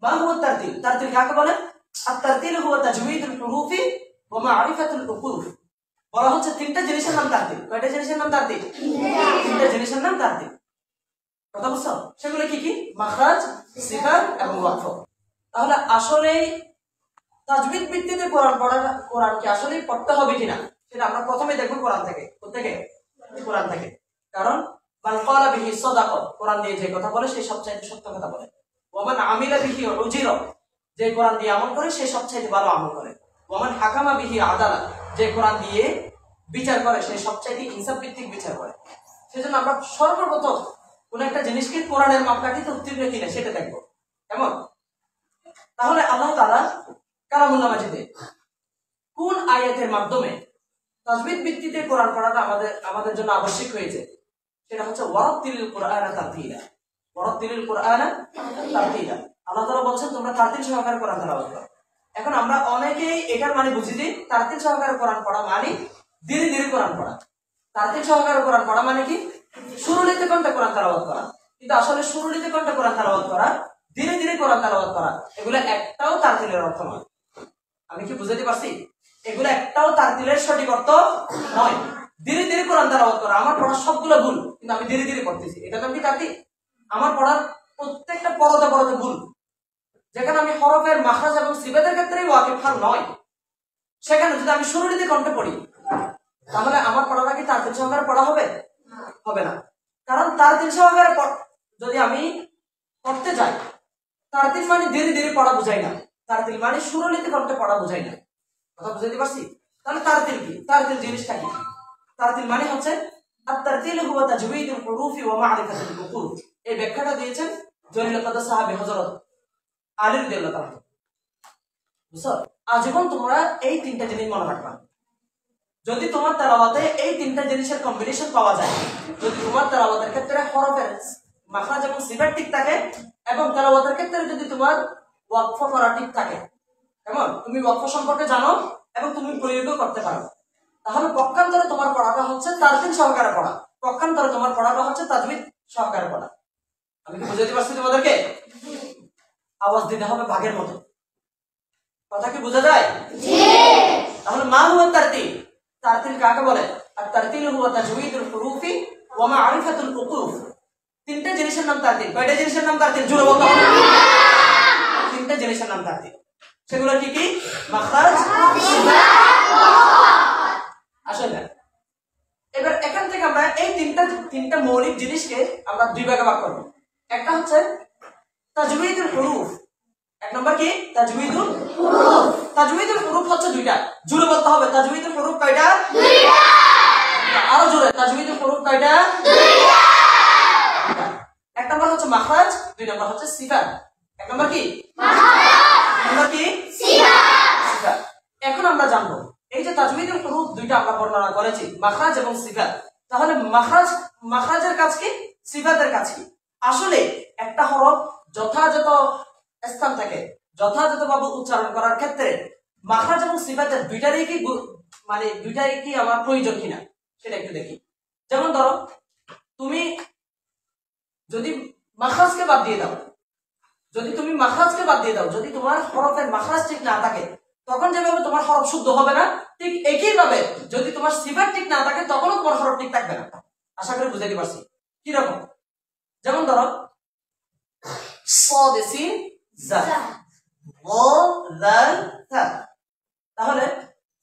মা হুয়া তারতিল, তারতিল কাকে বলে? আর তারতিল হুয়া তাজউইদুল হুরুফি ওয়া মারিফাতুল উকুফ। বলা হচ্ছে তিনটা জিনিসের নাম তারতিল। কয়টা জিনিসের নাম তারতিল? তিনটা জিনিসের নাম তারতিল। কথা বুঝছো? সেগুলো কি কি? মাখরাজ, সিফাত এবং ওয়াকফ। তাহলে আসলে তাজবিদ ভিত্তিতে কোরআন কি আসলে পড়তে হবে কিনা সেটা আমরা প্রথমে দেখব কোরআন থেকে। কোত্থেকে? কোরআন থেকে। কারণ মান ক্বালা বিহি সাদাকা, কোরআন দিয়ে যে কথা বলে সে সবচেয়ে সত্য কথা বলে। ওয়া মান আমিলা বিহি উজিরা, যে কোরআন দিয়ে আমল করে সে সবচেয়ে ভালো আমল করে। ওয়া মান হাকামা বিহি আদালা, যে কোরআন দিয়ে বিচার করে সে সবচেয়ে ইনসাফ ভিত্তিক বিচার করে। সেজন্য আমরা সর্বপ্রথম কোন একটা জিনিসকে কোরআনের মাপকাঠিতে উত্তীর্ণ কিনা সেটা দেখব। কেমন? তাহলে আল্লাহ তাআলা কালামুল্লাহ মাজিদে কোন আয়াতের মাধ্যমে তাজবিদ ভিত্তিতে কোরআন পড়াটা আমাদের জন্য আবশ্যক হয়েছে, সেটা হচ্ছে ওয়ারাতিলিল কুরআনা তারতিলা। ওয়ারাতিলিল কুরআনা তারতিলা। আল্লাহ তাআলা বলছেন তোমরা তারতিল সহকারে কোরআন তেলাওয়াত করো। এখন আমরা অনেকেই এটার মানে বুঝি যে তারতিল সহকারে কোরআন পড়া মানে ধীরে ধীরে কোরআন পড়া। তারতিল সহকারে কোরআন পড়া মানে কি? সুরলিতে কণ্ঠে কোরআন তেলাওয়াত করা। কিন্তু আসলে সুরলিতে কণ্ঠে কোরআন তেলাওয়াত করা, ধীরে ধীরে কোরআন তেলাওয়াত করা, এগুলো একটাও তারতিলের অর্থ নয়। আমি কি বুঝাতে পারছি? এগুলো একটাও তারতিলের সঠিক অর্থ নয়। ধীরে ধীরে কোরআন তেলাওয়াত করা, আমার পড়ার সবগুলো ভুল কিন্তু আমি ধীরে ধীরে পড়তেছি, এটা তো কি তারতিল? আমার পড়ার প্রত্যেকটা পরতে পরতে ভুল, যেখানে আমি হরফের মাখরাজ এবং সিফাতের ক্ষেত্রে ওয়াকিফ নয়, সেখানে যদি আমি সুরলিতে কণ্ঠে পড়ি তাহলে আমার পড়াটা কি তারতিল সহকারে পড়া হবে? হবে না। কারণ তারতিল সহকারে যদি আমি পড়তে যাই, তারতিল মানে ধীরে ধীরে পড়া বুঝাই না, তারতিল মানে সুরলিতে কণ্ঠে পড়া বুঝাই না। কথা বুঝাতে পারছি? তাহলে তারতিল কি? তারতিল জিনিসটা কি? তারতিল মানে হচ্ছে আত-তারতিল হুয়া তাজউইদুল হুরুফি ওয়া মারিফাতুল উকুফ। এই ব্যাখ্যাটা দিয়েছেন জলিল কদর সাহাবী হযরত আলী রাদিয়াল্লাহু তাআলা। বুঝছো? আজীবন তোমরা এই তিনটা জিনিস মনে রাখবা। যদি তোমার তেলাওয়াতে এই তিনটা জিনিসের কম্বিনেশন পাওয়া যায়, যদি তোমার তেলাওয়াতের ক্ষেত্রে হরফের মাখরাজ এবং সিফাত ঠিক থাকে এবং তেলাওয়াতের ক্ষেত্রে যদি তোমার ওয়াকফ করা ঠিক থাকে, কেমন তুমি ওয়াকফ সম্পর্কে জানো এবং তুমি প্রয়োগও করতে পারো, তাহলে পক্ষান্তরে তোমার পড়াটা হচ্ছে তারতিল সহকারে পড়া, পক্ষান্তরে তোমার পড়াটা হচ্ছে তাজবিদ সহকারে পড়া। আমি কি বুঝাতে পারছি তোমাদেরকে? আওয়াজ দিতে হবে বাঘের মতো। কথা কি বোঝা যায়? জি। তাহলে মা হুয়া তারতিল, তারতিল কাকে বলে? আর তারতিল হুয়া তাজউইদুল হুরুফি ওয়া মারিফাতুল উকুফ। তিনটা জিনিসের নাম তারতিল। কয়টা জিনিসের নাম তারতিল? জোরে বলতে হবে। তিনটা জিনিসের নাম তারতিল। সেগুলো কি কি? মাখরাজ, সিফাত, আসলে এবার এখান থেকে আমরা এই তিনটা মৌলিক জিনিসকে আমরা দুই ভাগে ভাগ করব। একটা হচ্ছে তাজউইদুল হুরুফ, এক নম্বর কি? তাজউইদুল হুরুফ। তাজউইদুল হুরুফ হচ্ছে দুইটা। জোরে বলতে হবে তাজউইদুল হুরুফ কয়টা? দুইটা। আরো জোরে, তাজউইদুল হুরুফ কয়টা? দুইটা। এক নম্বর হচ্ছে মাখরাজ, দুই নম্বর হচ্ছে সিফাত। এক নম্বর কি? মাখরাজ, দুই নম্বর কি? সিফাত। এখন আমরা জানবো এই যে তাজউইদুল হুরুফ দুইটা আমরা বর্ণনা করেছি, মাখরাজ এবং সিফাত, তাহলে মাখরাজের কাজ কি, সিফাতের কাজ কি? আসলে একটা হরফ যথাযথ স্থান থেকে যথাযথভাবে উচ্চারণ করার ক্ষেত্রে মাখরাজ এবং সিফাতের দুইটারই কি আমার প্রয়োজন কিনা সেটা একটু দেখি। যেমন ধরো তুমি যদি মাখরাজকে বাদ দিয়ে দাও, যদি তোমার হরফের মাখরাজ ঠিক না থাকে, তখন যেভাবে তোমার হরফ শুদ্ধ হবে না, ঠিক একইভাবে যদি তোমার সিফাত ঠিক না থাকে তখনও তোমার হরফ ঠিক থাকবে না। আশা করি বুঝাতে পারছি। কিরকম? যেমন ধরো صاد سين زا ظال ذال ثا, তাহলে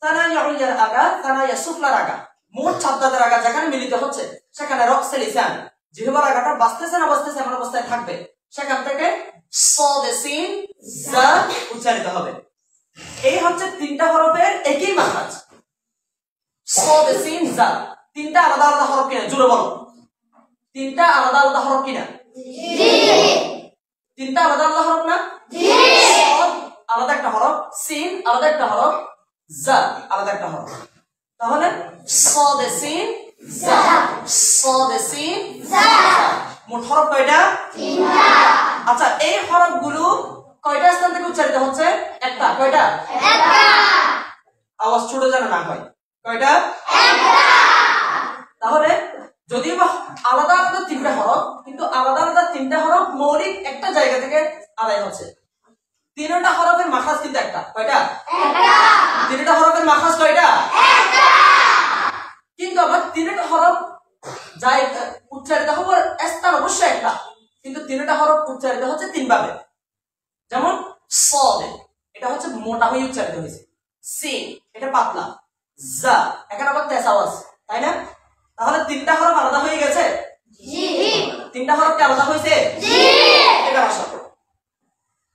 তানায়া উলিয়ার আগা তানায়া সুফলার আগা, মোট শব্দের আগা যেখানে মিলিত হচ্ছে সেখানে রক্সে লিসান জিহ্বার আগাটা বাজতেছে না বাজতেছে এমন অবস্থায় থাকবে, সেখান থেকে صاد سين زا উচ্চারিত হবে। এই হচ্ছে তিনটা হরফের একই মাখরাজ। صاد سين زا তিনটা আলাদা আলাদা হরফ কিনা? জোরে বলো। তিনটা আলাদা আলাদা হরফ কিনা? জি। তিনটা আলাদা আলাদা হরফ না? জি। صاد আলাদা একটা হরফ, সিন আলাদা একটা হরফ, জা আলাদা একটা হরফ। তাহলে صاد سين زا, صاد سين زا, মোট হরফ কয়টা? তিনটা। আচ্ছা এই হরফগুলো কয়টা স্থান থেকে উচ্চারিত হচ্ছে? একটা। কয়টা? একটা। আওয়াজ ছোট যেন না হয়। কয়টা? একটা। তাহলে যদিও আলাদা আলাদা তিনটা হরফ, কিন্তু আলাদা আলাদা তিনটা হরফ মৌলিক একটা জায়গা থেকে আদায় হচ্ছে। তিনটা হরফের মাখরাজ কিন্তু একটা। কয়টা? একটা। তিনটা হরফের মাখরাজ কয়টা? একটা। কিন্তু আবার তিনটা হরফ যাই উচ্চারিত হওয়ার স্থান অবশ্যই একটা, কিন্তু তিনটা হরফ উচ্চারিত হচ্ছে তিন ভাবে। যেমন সদ, এটা হচ্ছে মোটা হয়ে উচ্চারিত হয়েছে, সিন এটা পাতলা, জা এখানে আবার তেজ আওয়াজ, তাই না? তাহলে তিনটা হরফ আলাদা হয়ে গেছে? জি। তিনটা হরফ কি আলাদা হয়েছে? জি। এটা আসো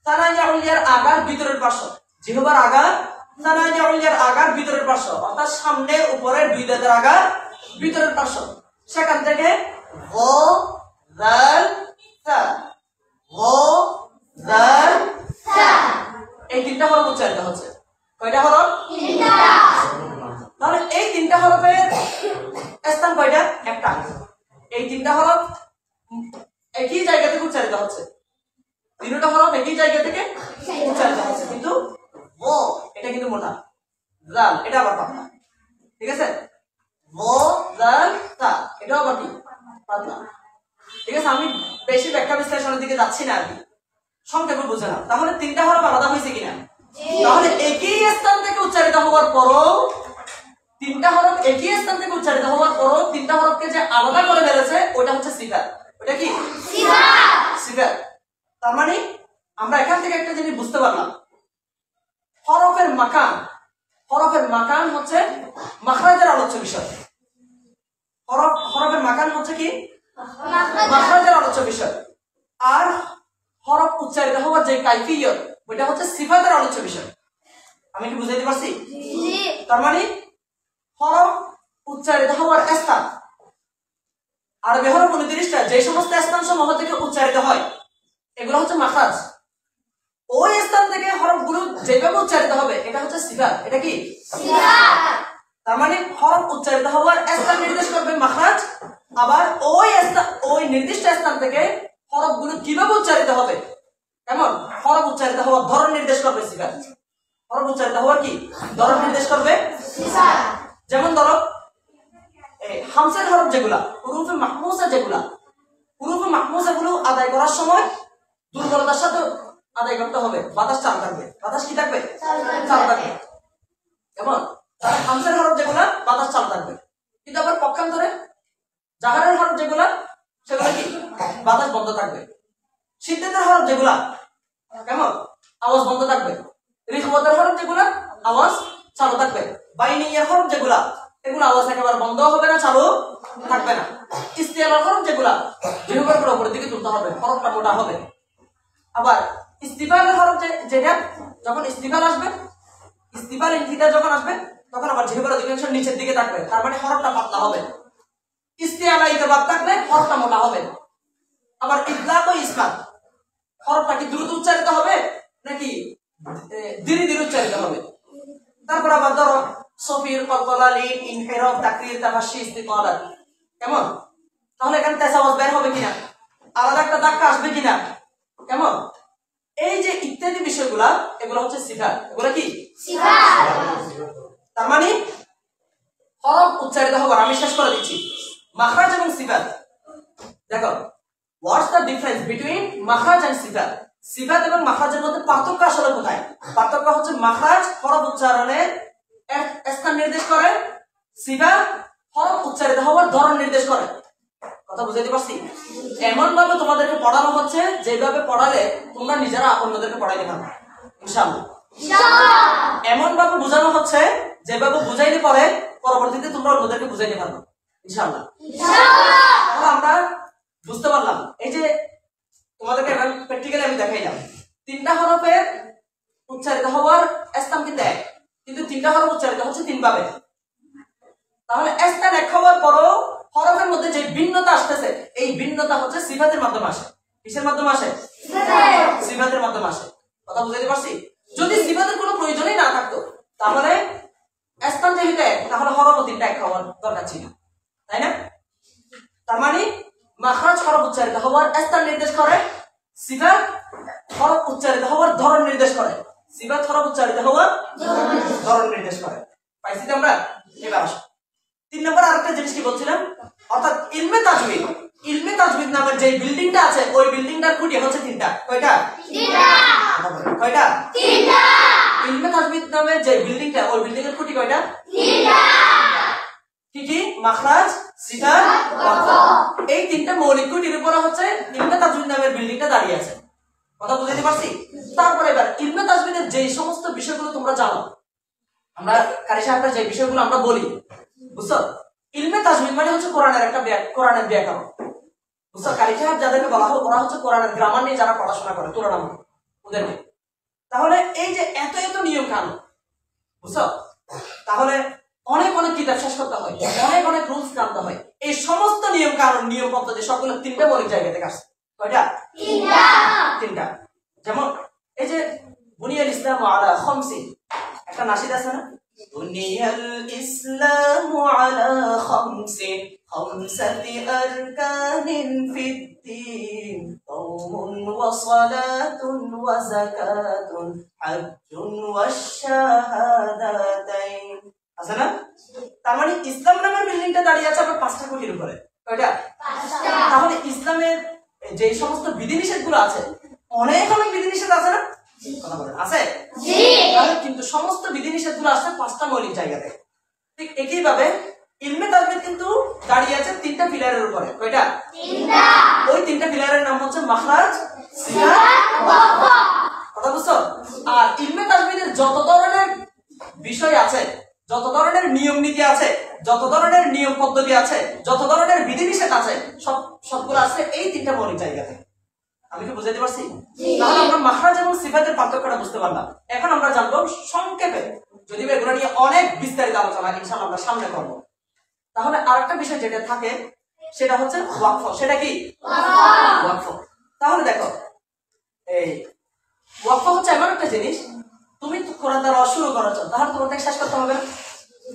সানাইয়াউলিয়ার আগার ভিতরের পার্শ্ব, জিহ্বার আগার, সানাইয়াউলিয়ার আগার ভিতরের পার্শ্ব, অর্থাৎ সামনে উপরের দুই দাঁতের আগার ভিতরের পার্শ্ব, সেখান থেকে ও দাল সা, ও দাল সা, এই তিনটা হরফ উচ্চারিত হচ্ছে। কয়টা হরফ? তিনটা। তাহলে এই তিনটা হরফের স্থান কয়টা? একটা। এই তিনটা হরফ একই জায়গা থেকে উচ্চারিত হচ্ছে, তিনটা হরফ একই জায়গা থেকে উচ্চারিত হচ্ছে, কিন্তু ও এটা কিন্তু মোটা, জাল এটা আবার পাতলা, ঠিক আছে? ও জাল তা এটাও আবার কি পাতলা, ঠিক আছে? আমি বেশি ব্যাখ্যা বিশ্লেষণের দিকে যাচ্ছি না, আর কি সংক্ষেপে বুঝে নাও। তাহলে তিনটা হরফ আলাদা হয়েছে কিনা? তাহলে একই স্থান থেকে উচ্চারিত হওয়ার পরও, তিনটা হরফ একই স্থান থেকে উচ্চারিত হওয়ার পরও তিনটা হরফকে যে আলাদা করে ফেলেছে ওটা হচ্ছে সিফাত। ওটা কি? সিফাত। সিফাত। তার মানে আমরা এখান থেকে একটা জিনিস বুঝতে পারলাম, হরফের মাকান, হরফের মাকান হচ্ছে মাখরাজের আলোচ্য বিষয়। হরফের মাকান হচ্ছে কি? মাখরাজের আলোচ্য বিষয়। আর হরফ উচ্চারিত হওয়ার যে কাইফিয়ত ওটা হচ্ছে সিফাতের আলোচ্য বিষয়। আমি কি বুঝাইতে পারছি? জি। তার মানে হরফ উচ্চারিত হওয়ার স্থান, আরবি হরফ 29টা, যে সমস্ত স্থান সমূহ থেকে উচ্চারিত হয় এগুলো হচ্ছে মাখরাজ। ওই স্থান থেকে হরফগুলো যেভাবে উচ্চারিত হবে এটা হচ্ছে সিফাত। এটা কি? সিফাত। তার মানে হরফ উচ্চারিত হওয়ার স্থান নির্দেশ করবে মাখরাজ, আবার ওই নির্দিষ্ট স্থান থেকে হরফগুলো কিভাবে উচ্চারিত হবে, কেমন হরফ উচ্চারিত হওয়ার ধরন নির্দেশ করবে সিফাত। হরফ উচ্চারিত হওয়ার কি ধরন নির্দেশ করবে? সিফাত। যেমন ধরো হামসের হরফ যেগুলা, হুরুফে মাহমুসা যেগুলা, হুরুফে মাহমুসা গুলো আদায় করার সময় দুর্বলতার সাথে আদায় করতে হবে, বাতাস চাল থাকবে। বাতাস কি থাকবে? চাল থাকবে। কেমন? তাহলে হামসের হরফ যেগুলা বাতাস চাল থাকবে, কিন্তু আবার পক্ষান্তরে জাহারের হরফ যেগুলা সেগুলা কি বাতাস বন্ধ থাকবে। সিদ্ধাতের হরফ যেগুলা কেমন আওয়াজ বন্ধ থাকবে। রিখওয়াতের হরফ যেগুলা আওয়াজ চালু থাকবে। বাইনিয়ার হরফ যেগুলা এগুলো আওয়াজ একেবারে বন্ধ হবে না, চালু থাকবে না। ইস্তিয়ালার হরফ যেগুলা জিহ্বার পুরো উপরের দিকে তুলতে হবে, হরফটা মোটা হবে। আবার ইস্তিফালের হরফ যেটা যখন ইস্তিফাল আসবে, ইস্তিফাল ইনফিতা যখন আসবে তখন আবার জিহ্বার অধিকাংশ নিচের দিকে থাকবে, তার মানে হরফটা পাতলা হবে। ইস্তিয়ালা ইতবাদ থাকলে হরফটা মোটা হবে। আবার ইতলাক ও ইসমাত, হরফটা কি দ্রুত উচ্চারিত হবে নাকি ধীরে ধীরে উচ্চারিত হবে। তারপর আবার ধরো সফির, কলকলা, লিন, ইনহিরাফ, তাকরির, তাফাসসি, ইস্তিকালাত, কেমন? তাহলে এখানে তেজ আওয়াজ বের হবে কিনা, আলাদা একটা ধাক্কা আসবে কিনা, কেমন? এই যে ইত্যাদি বিষয়গুলা এগুলো হচ্ছে সিফাত। এগুলো কি? সিফাত। তার মানে হরফ উচ্চারিত হওয়ার, আমি শেষ করে দিচ্ছি, মাখরাজ এবং সিফাত। দেখো, হোয়াটস দ্য ডিফারেন্স বিটুইন মাখরাজ এন্ড সিফাত? সিফাত এবং মাখরাজের মধ্যে পার্থক্য আসলে কোথায়? পার্থক্য হচ্ছে মাখরাজ হরফ উচ্চারণের স্থান নির্দেশ করে, সিফাত হরফ উচ্চারিত হওয়ার ধরন নির্দেশ করে। কথা বুঝাইতে পারছি? এমন ভাবে তোমাদেরকে পড়ানো হচ্ছে যেভাবে পড়ালে তোমরা নিজেরা অন্যদেরকে পড়াইতে পারবে ইনশাআল্লাহ। এমন ভাবে বোঝানো হচ্ছে যেভাবে বুঝাইলে পরে পরবর্তীতে তোমরা অন্যদেরকে বুঝাইতে পারবে ইনশাআল্লাহ। তাহলে আমরা বুঝতে পারলাম, এই যে তোমাদেরকে প্র্যাকটিক্যালি আমি দেখাইলাম, তিনটা হরফের উচ্চারিত হওয়ার স্থান কিন্তু এক, কিন্তু তিনটা হরফ উচ্চারিত হচ্ছে তিন ভাবে। তাহলে স্থান এক হওয়ার পরও হরফের মধ্যে যে ভিন্নতা আসতেছে, এই ভিন্নতা হচ্ছে সিফাতের মাধ্যমে আসে। কিসের মাধ্যমে আসে? সিফাতের মাধ্যমে আসে। কথা বুঝাইতে পারছি? যদি সিফাতের কোনো প্রয়োজনই না থাকতো তাহলে স্থান যেহেতু এক, তাহলে হরফ তিনটা এক হওয়ার দরকার ছিল, তাই না? তার মানে মাখরাজ হরফ উচ্চারিত হওয়ার স্থান নির্দেশ করে, সিফাত হরফ উচ্চারিত হওয়ার ধরন নির্দেশ করে। সিফাত হরফ উচ্চারিত হওয়ার ধরন নির্দেশ করে। পাইছি তো আমরা? এবার আসো 3 নম্বর আরেকটা জিনিস কি বলছিলাম, অর্থাৎ ইলমে তাজউইদ। ইলমে তাজউইদ নামের যে বিল্ডিংটা আছে ওই বিল্ডিংটার খুঁটি হচ্ছে তিনটা। কয়টা? তিনটা। কয়টা? তিনটা। ইলমে তাজবিদ নামে যে বিল্ডিংটা, ওই বিল্ডিং এর খুঁটি কয়টা? তিনটা। কি কি? মাখরাজ, সিফাত, ওয়াকফ। এই তিনটা মৌলিক খুঁটির উপর হচ্ছে ইলমে তাজবিদ নামের বিল্ডিংটা দাঁড়িয়ে আছে। কথা বুঝতে পারছি? তারপরে এবার ইলমে তাজবিদের যে সমস্ত বিষয়গুলো তোমরা জানো, আমরা কারি সাহেবরা যে বিষয়গুলো আমরা বলি, বুঝছো? ইলমে তাজবিদ মানে হচ্ছে কোরআনের একটা কোরআনের ব্যাকরণ, বুঝছো? কারি সাহেব যাদেরকে বলা হয় ওরা হচ্ছে কোরআনের গ্রামার নিয়ে যারা পড়াশোনা করে তুলনামূলক ওদেরকে। তাহলে এই যে এত এত নিয়ম কানুন, বুঝছো? তাহলে অনেক অনেক কিতাব শেষ করতে হয়, অনেক অনেক রুলস জানতে হয়। এই সমস্ত নিয়ম কানুন নিয়ম পদ্ধতি সবগুলো তিনটা মৌলিক জায়গা থেকে আসছে। কয়টা? তিনটা। তিনটা। যেমন এই যে বুনিয়াল ইসলাম আলা খামসিন, একটা নাশিদ আছে না? বুনিয়াল ইসলাম আলা খামসিন খামসাতি আরকানিন ফিদ্দীন সাওমুন ওয়া সালাতুন ওয়া যাকাতুন হাজ্জুন ওয়াশ শাহাদাতাইন। আছে না? তার মানে ইসলাম নামের বিল্ডিংটা দাঁড়িয়ে আছে আবার 5টা কোটির উপরে। কয়টা? 5টা। তাহলে ইসলামের যে সমস্ত বিধিনিষেধ গুলো আছে, অনেক অনেক বিধিনিষেধ আছে না? কথা বলেন, আছে? জি। কিন্তু সমস্ত বিধিনিষেধ গুলো আছে 5টা মৌলিক জায়গাতে। ঠিক একই ভাবে ইলমে তাজবিদ কিন্তু দাঁড়িয়ে আছে 3টা পিলারের উপরে। কয়টা? 3টা। ওই 3টা পিলারের নাম হচ্ছে মাখরাজ, সিফাত, ওয়াকফ। কথা বুঝছো? আর ইলমে তাজবিদের যত ধরনের বিষয় আছে, যত ধরনের নিয়ম নীতি আছে, যত ধরনের নিয়ম পদ্ধতি আছে, যত ধরনের বিধিনিষেধ আছে, সবগুলো আছে এই 3টা মৌলিক জায়গাতে। আমি কি বুঝাতে পারছি? তাহলে আমরা মাখরাজ এবং সিফাতের পার্থক্যটা বুঝতে পারলাম। এখন আমরা জানবো সংক্ষেপে, যদিও এগুলো নিয়ে অনেক বিস্তারিত আলোচনা ইনশাআল্লাহ আমরা সামনে করব। তাহলে আরেকটা বিষয় যেটা থাকে সেটা হচ্ছে ওয়াকফ। সেটা কি? ওয়াকফ। তাহলে দেখো, এই ওয়াকফ হচ্ছে এমন একটা জিনিস, তুমি কোরআন তেলাওয়াত শুরু করেছো, তাহলে তোমার থেকে শেষ করতে হবে না?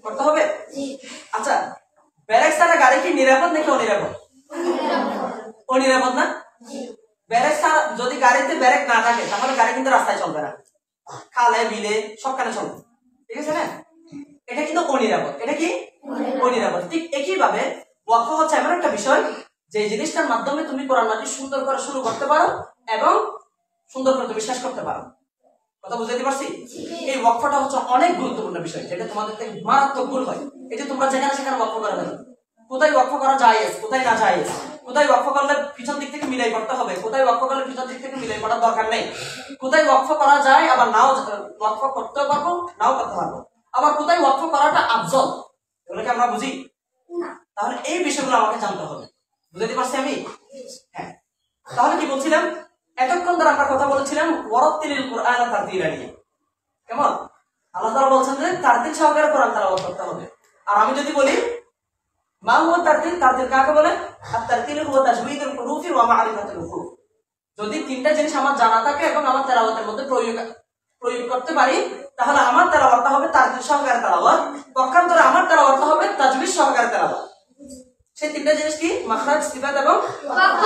করতে হবে। আচ্ছা, ব্যারেক ছাড়া গাড়ি কি নিরাপদ নাকি অনিরাপদ? অনিরাপদ না? ব্যারেক ছাড়া যদি গাড়িতে ব্যারেক না থাকে তাহলে গাড়ি কিন্তু রাস্তায় চলবে না, খালে বিলে সবখানে চলবে। ঠিক আছে না? এটা কিন্তু অনিরাপদ। এটা কি? অনিরাপদ। ঠিক একই ভাবে ওয়াকফ হচ্ছে এমন একটা বিষয় যে জিনিসটার মাধ্যমে তুমি কোরআন মাজিদ সুন্দর করে শুরু করতে পারো এবং সুন্দর করে তুমি শেষ করতে পারো। কথা বুঝতে পারছি? এই ওয়াকফটা হচ্ছে অনেক গুরুত্বপূর্ণ বিষয়, যেটা তোমাদের থেকে মারাত্মক ভুল হয়। এই যে তোমরা যেখানে সেখানে ওয়াকফ করে দেবে, কোথায় ওয়াকফ করা জায়েজ, কোথায় না জায়েজ, কোথায় ওয়াকফ করলে পিছন দিক থেকে মিলাই করতে হবে, কোথায় ওয়াকফ করলে পিছন দিক থেকে মিলাই করার দরকার নেই, কোথায় ওয়াকফ করা যায় আবার নাও ওয়াকফ করতেও পারবো, নাও করতে পারবো, আবার কোথায় ওয়াকফ করাটা আফজল, এগুলোকে আমরা বুঝি না। তাহলে এই বিষয়গুলো আমাকে জানতে হবে। বুঝতে পারছি আমি? হ্যাঁ। তাহলে কি বলছিলাম? এতক্ষণ ধরে আমরা কথা বলেছিলাম ওয়ারাত্তিলিল কুরআন তারতিলা নিয়ে। কেমন? আল্লাহ তাআলা বলছেন যে তারতিল সহকারে কোরআন তেলাওয়াত করতে হবে। আর আমি যদি বলি মা হুয়া তারতিল, তারতিল কাকে বলে? আত-তারতিল হুয়া তাজউইদুল হুরুফি ওয়া মা'রিফাতুল হুরুফ। যদি 3টা জিনিস আমার জানা থাকে এবং আমার তেলাওয়াতের মধ্যে প্রয়োগ করতে পারি, তাহলে আমার তেলাওয়াতটা হবে তারতিল সহকারে তেলাওয়াত, পক্ষান্তরে আমার তেলাওয়াতটা হবে তাজউইদ সহকারে তেলাওয়াত। সেই 3টা জিনিস কি? মাখরাজ, সিফাত এবং ওয়াকফ।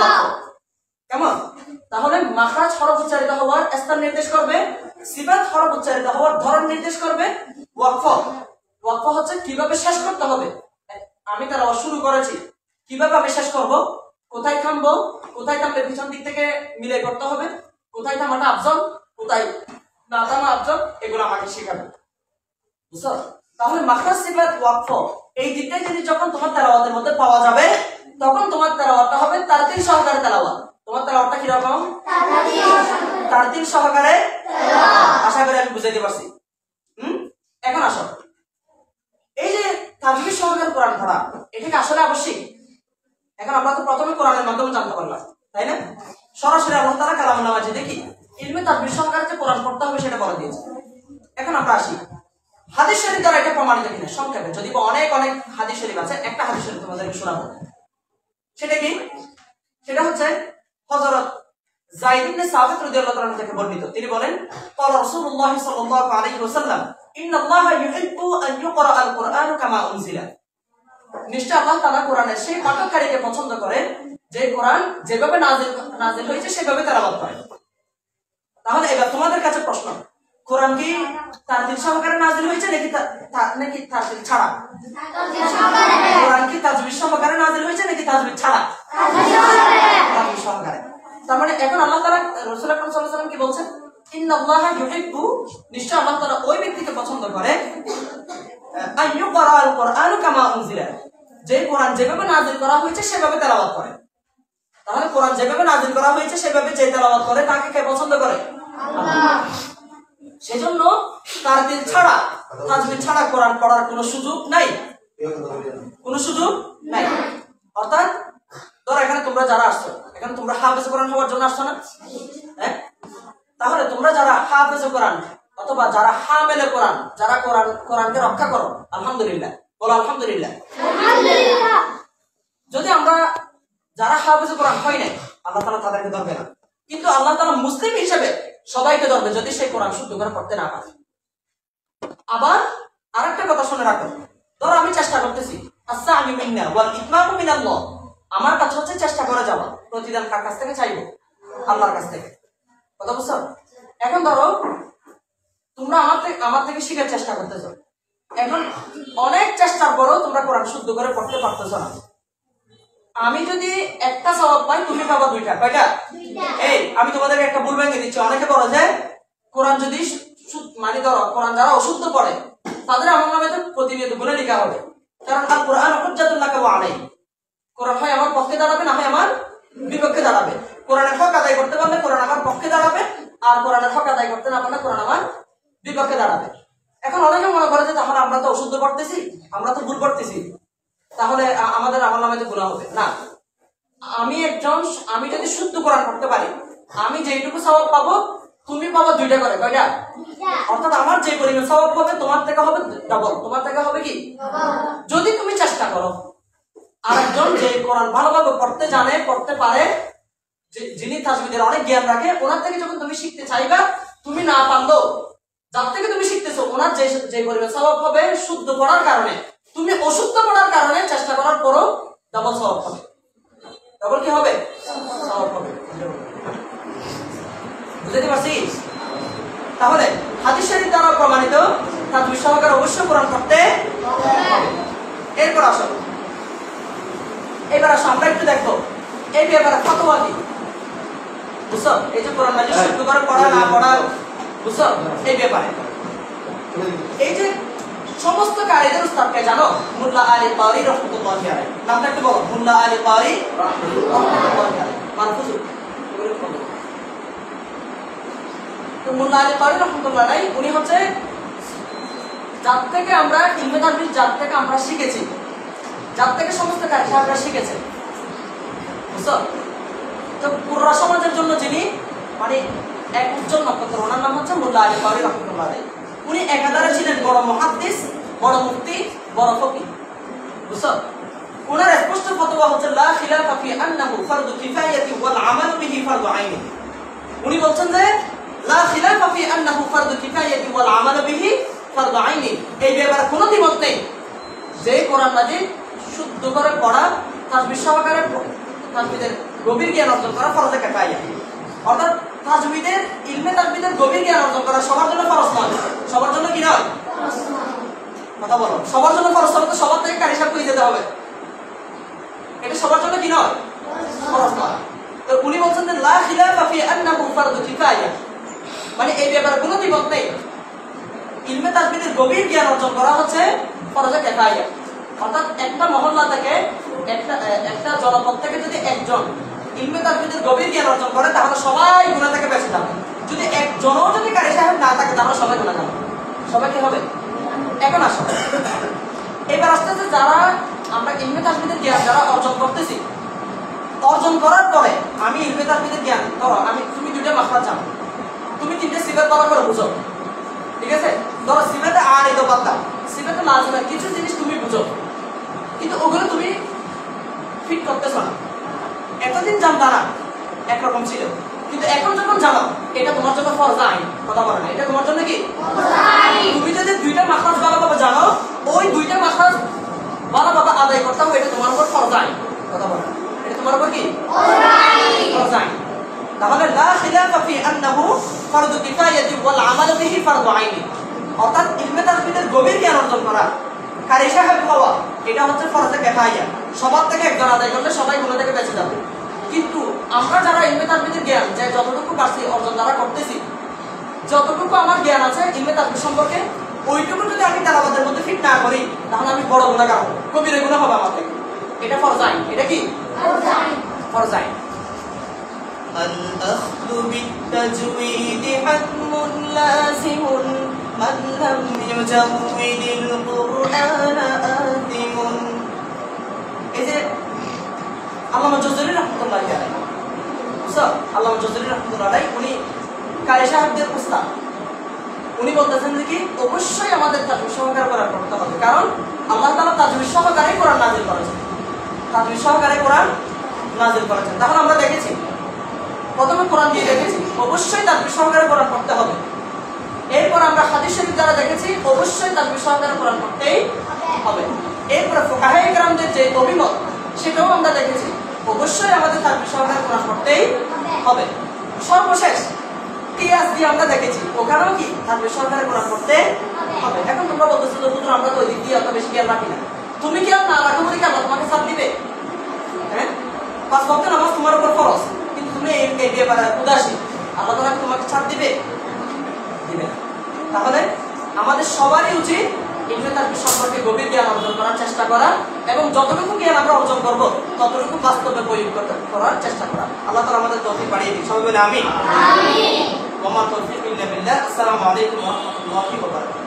কেমন? তাহলে মাখরাজ হরফ উচ্চারিত হওয়ার স্থান নির্দেশ করবে, সিফাত হরফ উচ্চারিত হওয়ার ধরন নির্দেশ করবে, ওয়াকফ হচ্ছে কিভাবে শেষ করতে হবে। আমি তেলাওয়াত শুরু করেছি, কিভাবে আমি শেষ করব, কোথায় থামবো, কোথায় থামলে পিছন দিক থেকে মিলাই করতে হবে, কোথায় থামাটা আফজল, কোথায় না থামা আফজল, এগুলো আমাকে শেখাবে। বুঝছো? তাহলে মাখরাজ, সিফাত, ওয়াকফ এই 3টা জিনিস যখন তোমার তেলাওয়াতের মধ্যে পাওয়া যাবে, তখন তোমার তেলাওয়াতটা হবে তারতিল সহকারে তেলাওয়াত। তোমার তেলাওয়াতটা কি রকম? তারতিল সহকারে তেলাওয়াত। আশা করি আমি বুঝাইতে পারছি। এখন আসো, এই যে তাজউইদ সহকারে কোরআন পড়া, এটা কি আসলে আবশ্যিক? এখন আমরা তো প্রথমে কোরআনের মাধ্যমে জানতে পারলাম, তাই না? সরাসরি আল্লাহ তাআলা কালামুল মাজিদ দেখি ইলমে তাজউইদ সহকারে যে কোরআন পড়তে হবে সেটা বলে দিয়েছে। এখন আমরা আসি হাদিস শরীফ দ্বারা এটা প্রমাণিত কিনা সংক্ষেপে, যদি অনেক অনেক হাদিস শরীফ আছে, একটা হাদিস শরীফ তোমাদেরকে শোনাবো। সেটা কি? সেটা হচ্ছে হযরত যায়েদ ইবনে সাবিত রাদিয়াল্লাহু আনহু থেকে বর্ণিত। তিনি বলেন, ক্বালা রাসূলুল্লাহ সাল্লাল্লাহু আলাইহি ওয়াসাল্লাম, ইন্নাল্লাহা ইউহিব্বু আন ইউকরা আল কুরআন কামা উনজিলা। নিশ্চয় আল্লাহ তাআলা কোরআনের সেই পাঠকারীকে পছন্দ করেন যে কোরআন যেভাবে নাযিল হয়েছে সেভাবে তেলাওয়াত করে। তাহলে এবার তোমাদের কাছে প্রশ্ন, কোরআন কি তারতিল সহকারে নাযিল হয়েছে নাকি তারতিল ছাড়া? কোরআন কি তাজউইদ সহকারে নাযিল হয়েছে নাকি তাজউইদ ছাড়া? তাজউইদ সহকারে। তার মানে এখন আল্লাহ তাআলা রাসূল আকরাম সাল্লাল্লাহু আলাইহি ওয়াসাল্লাম কি বলছেন? ইন্নাল্লাহা ইউহিব্বু, নিশ্চয় আল্লাহ তাআলা ওই ব্যক্তিকে পছন্দ করে আইয়ুকরা আল কোরআন কামা উনজিলা, যে কোরআন যেভাবে নাযিল করা হয়েছে সেভাবে তেলাওয়াত করে। তাহলে কোরআন যেভাবে নাযিল করা হয়েছে সেভাবে যে তেলাওয়াত করে তাকে কে পছন্দ করে? আল্লাহ। সেজন্য তারতিল ছাড়া, তাজবিদ ছাড়া কোরআন পড়ার কোনো সুযোগ নাই, কোনো সুযোগ নাই। অর্থাৎ ধরো এখানে তোমরা যারা আসছো, এখানে তোমরা হাফেজ কোরআন হওয়ার জন্য আসছো না? হ্যাঁ, তাহলে তোমরা যারা হাফেজ কোরআন অথবা যারা হামেলে কোরআন, যারা কোরআনকে রক্ষা করো, আলহামদুলিল্লাহ, বলো আলহামদুলিল্লাহ। যদি আমরা যারা হাফেজ কোরআন হয় নাই, আল্লাহ তাআলা তাদেরকে ধরবে না, কিন্তু আল্লাহ তাআলা মুসলিম হিসেবে সবাইকে ধরবে যদি সেই কোরআন শুদ্ধ করে পড়তে না পারে। আবার আরেকটা কথা শুনে রাখো, ধরো আমি চেষ্টা করতেছি, আস-সা'য়ু মিন্না ওয়াল ইতমামু মিনাল্লাহ, আমার কাছে হচ্ছে চেষ্টা করে যাওয়া, প্রতিদান কার কাছ থেকে চাইবো? আল্লাহর কাছ থেকে। কথা বুঝছো? এখন ধরো তোমরা আমার থেকে শিখার চেষ্টা করতেছো, এখন অনেক চেষ্টার পরও তোমরা কোরআন শুদ্ধ করে পড়তে পারতেছো না। আমি যদি একটা সওয়াব পাই, তুমি পাবা দুইটা। কয়টা? এই আমি তোমাদেরকে একটা ভুল ভেঙে দিচ্ছি। অনেকে বলে যে কোরআন যদি মানে ধরো কোরআন যারা অশুদ্ধ পড়ে তাদের আমার নামে তো প্রতিনিয়ত গুনাহ লেখা হবে, কারণ আল কোরআন হুজ্জাতুল লাকা ওয়া আলাইহি, কোরআন হয় আমার পক্ষে দাঁড়াবে, না হয় আমার বিপক্ষে দাঁড়াবে। কোরআনের হক আদায় করতে পারলে কোরআন আমার পক্ষে দাঁড়াবে, আর কোরআনের হক আদায় করতে না পারলে কোরআন আমার বিপক্ষে দাঁড়াবে। এখন অনেকে মনে করে যে তাহলে আমরা তো অশুদ্ধ পড়তেছি, আমরা তো ভুল পড়তেছি, তাহলে আমাদের আমার নামে তো গুনাহ হবে না। আমি যদি শুদ্ধ কোরআন পড়তে পারি, আমি যেইটুকু সওয়াব পাবো তুমি পাবো দুইটা করে। কয়টা? অর্থাৎ আমার যে পরিমাণ সওয়াব হবে তোমার থেকে হবে ডাবল, তোমার থেকে হবে কি? যদি তুমি চেষ্টা করো। আরেকজন যে কোরআন ভালোভাবে পড়তে জানে, পড়তে পারে, যিনি তাজবিদের অনেক জ্ঞান রাখে, ওনার থেকে যখন তুমি শিখতে চাইবা, তুমি না পারলেও যার থেকে তুমি শিখতেছো ওনার যে পরিমাণ সওয়াব হবে শুদ্ধ পড়ার কারণে, তুমি অশুদ্ধ পড়ার কারণে চেষ্টা করার পরও ডাবল সওয়াব হবে। ডাবল কি হবে? সওয়াব হবে। বুঝতে পারছিস? তাহলে হাদিস শরীফ দ্বারা প্রমাণিত তাজবিদ সহকারে অবশ্যই কোরআন পড়তে হবে। এরপর আসো, এবার আসো আমরা একটু দেখো এই ব্যাপারে ফতোয়া কি। বুঝছো? এই যে কোরআন মাজিদ শুদ্ধ করে পড়া না পড়া, বুঝছো? এই ব্যাপারে এই যে সমস্ত কারিদের উস্তাদকে জানো? মুল্লা আলী কারি রাহমাতুল্লাহি আলাইহি, নামটা একটু বলো। মুল্লা আলী কারি রাহমাতুল্লাহি আলাইহি মারফুজ। তো মুল্লা আলী কারি রাহমাতুল্লাহি আলাইহি উনি হচ্ছে যার থেকে আমরা ইলমে তাজবিদ, যার থেকে আমরা শিখেছি, যার থেকে সমস্ত কারি সাহেবরা শিখেছে, বুঝছো? তো পুরো সমাজের জন্য যিনি মানে এক উজ্জ্বল নক্ষত্র, ওনার নাম হচ্ছে মুল্লা আলী কারি রাহমাতুল্লাহি আলাইহি। উনি একাধারে ছিলেন বড় মুহাদ্দিস, বড় মুফতি, বড় ফকিহ, বুঝছো? ওনার স্পষ্ট ফতোয়া হচ্ছে লা খিলাফা ফি আন্নাহু ফারদু কিফায়াতি ওয়াল আমাল বিহি ফারদু আইন। উনি বলছেন যে লা খিলাফা ফি আন্নাহু ফারদু কিফায়াতি ওয়াল আমাল বিহি ফারদু আইন, এই ব্যাপারে কোনো দ্বিমত নেই যে কোরআন মাজিদ শুদ্ধ করে পড়া, তাজবিদ সহকারে তাজবিদের গভীর জ্ঞান অর্জন করা ফরজে কিফায়া। অর্থাৎ তাজবিদের ইলমে তাজবিদের গভীর জ্ঞান অর্জন করা সবার জন্য ফরজ নয়। সবার জন্য কি নয়? কথা বলো। সবার জন্য ফরজ হলে তো সবার থেকে কারি সাহেব হয়ে যেতে হবে, এটা সবার জন্য কি নয়? ফরজ নয়। তো উনি বলছেন যে লা খিলাফা ফি আন্নাহু ফারদু কিফায়া, মানে এই ব্যাপারে কোনো দ্বিমত নেই, ইলমে তাজবিদের গভীর জ্ঞান অর্জন করা হচ্ছে ফরজে কিফায়া। অর্থাৎ একটা মহল্লা থেকে, একটা জনপদ থেকে যদি একজন ইলমে তাজবিদের গভীর জ্ঞান অর্জন করে তাহলে সবাই গুনাহ থেকে বেঁচে যাবে। যদি একজনও যদি কারি সাহেব না থাকে তাহলে সবাই গুনাহ যাবে। সবাই কি হবে? এখন আসো, এবার আস্তে আস্তে যারা আমরা ইলমে তাজবিদের জ্ঞান যারা অর্জন করতেছি, অর্জন করার পরে আমি ইলমে তাজবিদের জ্ঞান ধরো তুমি দুইটা মাখরাজ জানো, তুমি তিনটে সিফাত ভালো করে বুঝো, ঠিক আছে? ধরো সিফাতে আর এই তো বাদা, সিফাতে লাজিমা কিছু জিনিস তুমি বুঝো, কিন্তু ওগুলো তুমি ফিট করতেছো না। এতদিন জানতা না, একরকম ছিল, কিন্তু এখন যখন জানো এটা তোমার জন্য ফরজ আইন। কথা বলে না, এটা তোমার জন্য কি? তুমি যদি দুইটা মাখরাজ ভালোভাবে জানো, ওই দুইটা মাখরাজ ভালোভাবে আদায় করতে হবে, এটা তোমার উপর ফরজ আইন। কথা বলে না, এটা তোমার উপর কি? ফরজ আইন। তাহলে লা খিলাফা ফি আন্নাহু ফারদু কিফায়াতি ওয়াল আমাল বিহি ফারদু আইন, অর্থাৎ ইলমে তাজবিদের গভীর জ্ঞান অর্জন করা, কারি সাহেব হওয়া, এটা হচ্ছে ফরজে কিফায়া। সবার থেকে একজন আদায় করলে সবাই গুনাহ থেকে বেঁচে যাবে। কিন্তু আমরা যারা ইলমে তাজবিদের জ্ঞান যে যতটুকু পারছি অর্জন যারা করতেছি, যতটুকু আমার জ্ঞান আছে ইলমে তাসবিহ সম্পর্কে, ওইটুকু যদি আমি তেলাওয়াতের মধ্যে ফিট না করি তাহলে আমি বড় গুনাহগার হব, কবিরা গুনাহ হবে আমার থেকে। এটা ফরজ আইন। এটা কি ফরজ আইন। الأخذ بالتجويد حتم لازم من لم يجود القرآن آثم। এই যে আল্লামা জুজুরি রাহমাতুল্লাহ আলাইহি, আল্লামা জুজুরি রাহমাতুল্লাহ আলাইহি উনি কারি সাহেবদের উস্তাদ। উনি বলতেছেন যে কি অবশ্যই আমাদের তাজবিদ সহকারে কোরআন পড়তে হবে, কারণ আল্লাহ তাআলা তাজবিদ সহকারে কোরআন নাযিল করেছেন। তাজবিদ সহকারে কোরআন নাযিল করেছেন। তাহলে আমরা দেখেছি প্রথমে কোরআন দিয়ে দেখেছি অবশ্যই তাজবিদ সহকারে কোরআন পড়তে হবে। এরপর আমরা হাদিস শরীফ দ্বারা দেখেছি অবশ্যই তাজবিদ সহকারে কোরআন পড়তেই হবে। এরপর ফুকাহায়ে কেরামদের যে অভিমত সেটাও আমরা দেখেছি অবশ্যই আমাদের তাজবিদ সহকারে কোরআন পড়তেই হবে। সর্বশেষ কিয়াস দিয়ে আমরা দেখেছি ওখানেও কি তাজবিদ সহকারে কোরআন পড়তে হবে। এখন তোমরা বলতেছো যে হুজুর আমরা তো ওই দিক দিয়ে অত বেশি খেয়াল রাখি না। তুমি খেয়াল না রাখো বলে কি আল্লাহ তোমাকে ছাড় দিবে? হ্যাঁ, 5 ওয়াক্ত নামাজ তোমার উপর ফরজ, কিন্তু তুমি এই ব্যাপারে উদাসীন, আল্লাহ তাআলা তোমাকে ছাড় দিবে? দিবে না। তাহলে আমাদের সবারই উচিত ইলমে তাসবিহ সম্পর্কে গভীর জ্ঞান অর্জন করার চেষ্টা করা এবং যতটুকু জ্ঞান আমরা অর্জন করব ততটুকু বাস্তবে প্রয়োগ করার চেষ্টা করা। আল্লাহ তাআলা আমাদের তৌফিক বাড়িয়ে দিন। সবাই বলে আমিন। আমিন। ওয়া মা তাওফীক ইল্লা বিল্লাহ। আসসালামু আলাইকুম ওয়া রাহমাতুল্লাহি ওয়া বারাকাতুহু।